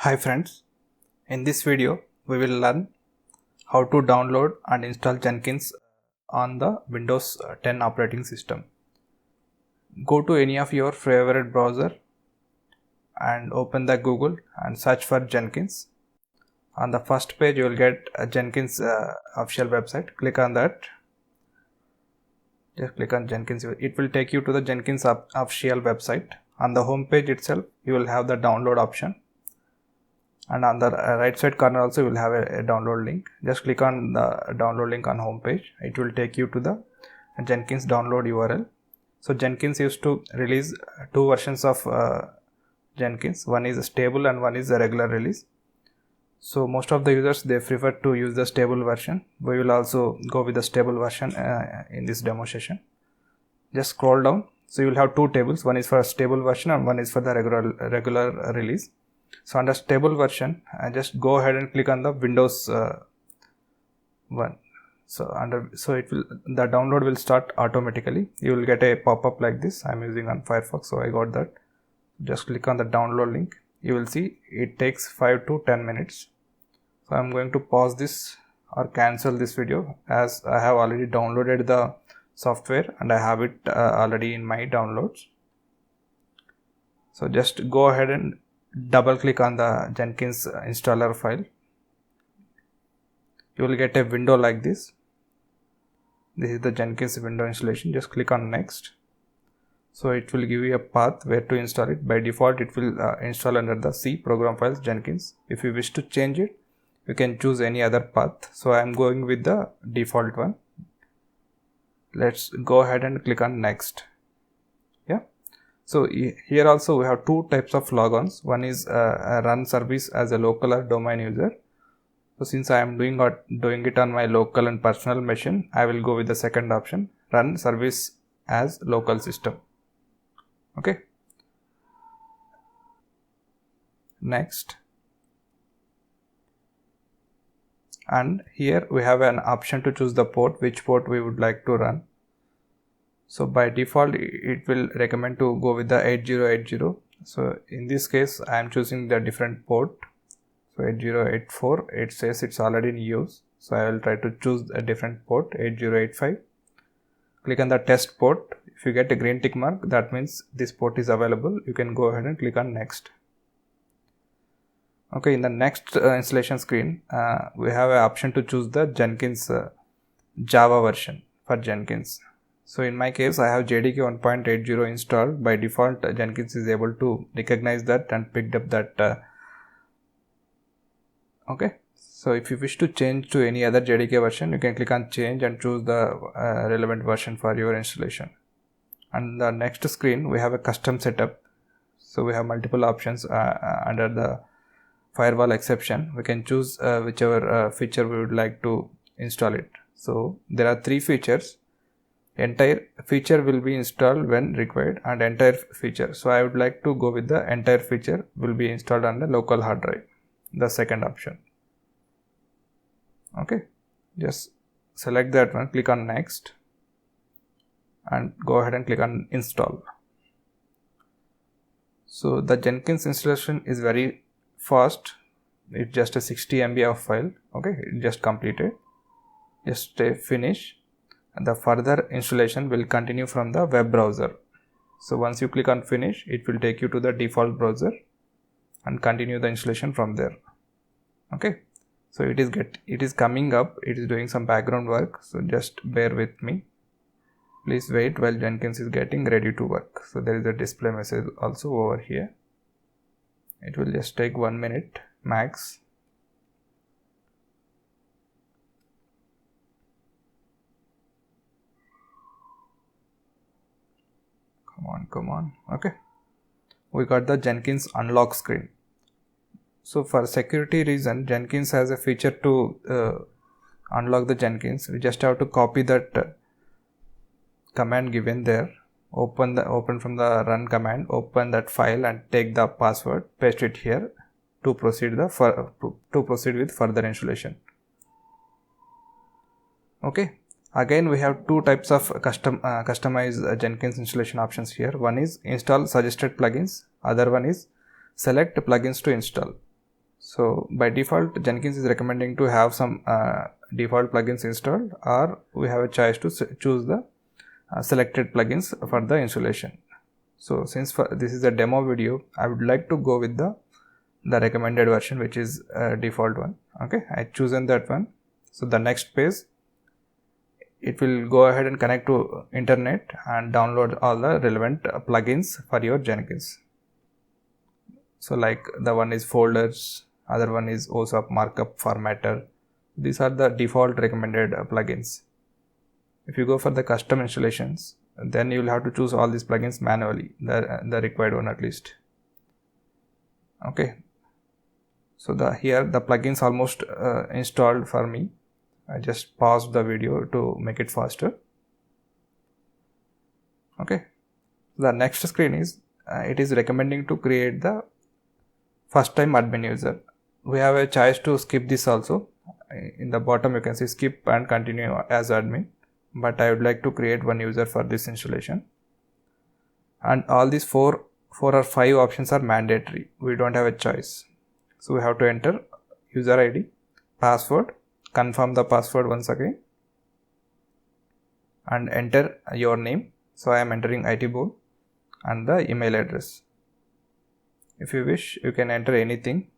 Hi friends, in this video we will learn how to download and install Jenkins on the Windows 10 operating system. Go to any of your favorite browser and open the Google and search for Jenkins. On the first page you will get a Jenkins official website. Click on that. Just click on Jenkins. It will take you to the Jenkins official website. On the home page itself you will have the download option. And on the right side corner also you will have a download link. Just click on the download link on home page. It will take you to the Jenkins download URL. So Jenkins used to release two versions of Jenkins. One is a stable and one is a regular release. So most of the users they prefer to use the stable version. We will also go with the stable version in this demo session. Just scroll down. So you will have two tables. One is for a stable version and one is for the regular release. So under stable version, just go ahead and click on the Windows one. So the download will start automatically. You will get a pop-up like this. I'm using on Firefox, so I got that. Just click on the download link. You will see it takes 5 to 10 minutes. So I'm going to pause this or cancel this video as I have already downloaded the software and I have it already in my downloads. So just go ahead and double click on the Jenkins installer file. You will get a window like this. This is the Jenkins window installation. Just click on next. So it will give you a path where to install it. By default it will install under the C program files Jenkins. If you wish to change it, you can choose any other path. So I am going with the default one. Let's go ahead and click on next. Yeah. So here also we have two types of logons. One is a run service as a local or domain user. So since I am doing it on my local and personal machine, I will go with the second option, run service as local system. Okay. Next. And here we have an option to choose the port, which port we would like to run. So by default it will recommend to go with the 8080. So in this case I am choosing the different port. So 8084, it says it's already in use. So I will try to choose a different port, 8085. Click on the test port. If you get a green tick mark, that means this port is available. You can go ahead and click on next. Okay, in the next installation screen, we have an option to choose the Jenkins Java version for Jenkins. So in my case, I have JDK 1.80 installed. By default, Jenkins is able to recognize that and picked up that. Okay. So if you wish to change to any other JDK version, you can click on change and choose the relevant version for your installation. And the next screen, we have a custom setup. So we have multiple options under the firewall exception. We can choose whichever feature we would like to install it. So there are three features. Entire feature will be installed when required and entire feature. So I would like to go with the entire feature will be installed on the local hard drive, the second option. Okay, just select that one, click on next and go ahead and click on install. So the Jenkins installation is very fast. It's just a 60 MB of file. Okay, it just completed. Just finish. And the further installation will continue from the web browser. So once you click on finish, it will take you to the default browser and continue the installation from there. Okay, so it is coming up. It is doing some background work, so just bear with me. Please wait while Jenkins is getting ready to work. So there is a display message also over here. It will just take 1 minute max. Come on. Okay, we got the Jenkins unlock screen. So for security reason, Jenkins has a feature to unlock the Jenkins. We just have to copy that command given there. Open from the run command. Open that file and take the password. Paste it here to proceed with further installation. Okay. Again, we have two types of customize Jenkins installation options here. One is install suggested plugins. Other one is select plugins to install. So by default, Jenkins is recommending to have some default plugins installed, or we have a choice to choose the selected plugins for the installation. So since this is a demo video, I would like to go with the recommended version, which is default one. Okay, I chosen that one. So the next page, it will go ahead and connect to internet and download all the relevant plugins for your Jenkins. So like the one is folders, other one is OSAP markup formatter. These are the default recommended plugins. If you go for the custom installations, then you will have to choose all these plugins manually, the required one at least. Okay, so here the plugins almost installed for me. I just paused the video to make it faster. Okay, the next screen is it is recommending to create the first time admin user. We have a choice to skip this also. In the bottom you can see skip and continue as admin, but I would like to create one user for this installation. And all these four or five options are mandatory. We don't have a choice. So we have to enter user ID, password, confirm the password once again, and enter your name. So I am entering IT Bull, and the email address. If you wish, you can enter anything.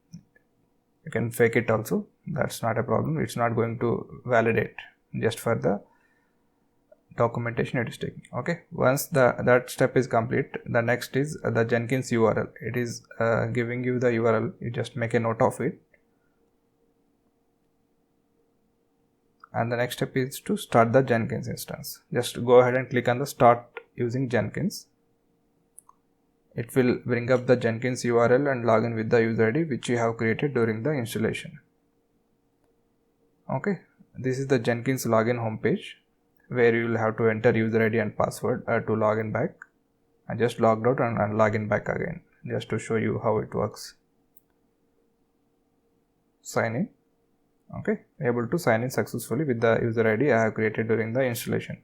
You can fake it also. That's not a problem. It's not going to validate. Just for the documentation it is taking. Okay, once that step is complete, the next is the Jenkins URL. It is giving you the URL. You just make a note of it, and the next step is to start the Jenkins instance. Just go ahead and click on the start using Jenkins. It will bring up the Jenkins URL and log in with the user ID which you have created during the installation. Okay, this is the Jenkins login homepage, where you will have to enter user ID and password to log in back. I just logged out and log in back again, just to show you how it works. Sign in. Okay, able to sign in successfully with the user ID I have created during the installation.